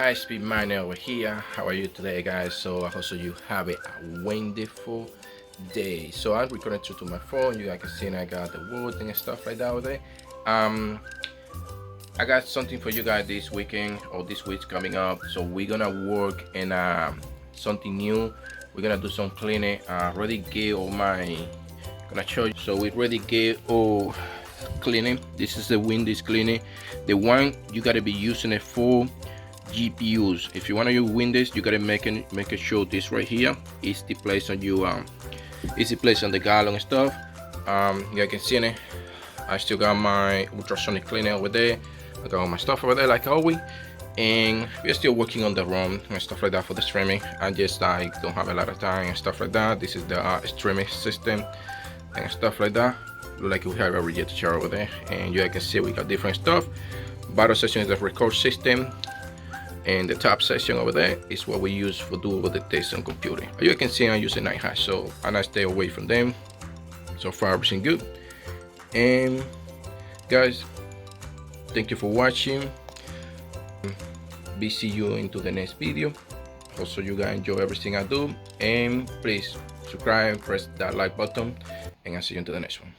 guys, be miner over here. How are you today, guys? So I hope you have a wonderful day. So I'm recording to my phone. You guys can see I got the wood and stuff like that over there. I got something for you guys this weekend or this week's coming up. So we're gonna work in something new. We're gonna do some cleaning. Already get all my gonna show you. So we already get all cleaning. This is the Windows cleaning. The one you gotta be using it for GPUs. If you want to use Windows, you gotta make sure this right here is the place on you is the place on the gallon and stuff. You guys can see it. I still got my ultrasonic cleaner over there. I got all my stuff over there like always, and we're still working on the ROM and stuff like that for the streaming. I just don't have a lot of time and stuff like that. This is the streaming system and stuff like that. Like we have a reject chart over there, and you guys can see we got different stuff. Bottom section is the record system, and the top section over there is what we use for do over the test on computing. You can see I'm using 9 hash, so I stay away from them. So far everything good. And guys, thank you for watching. Be see you into the next video. Also you guys enjoy everything I do, and please subscribe, press that like button, and I'll see you into the next one.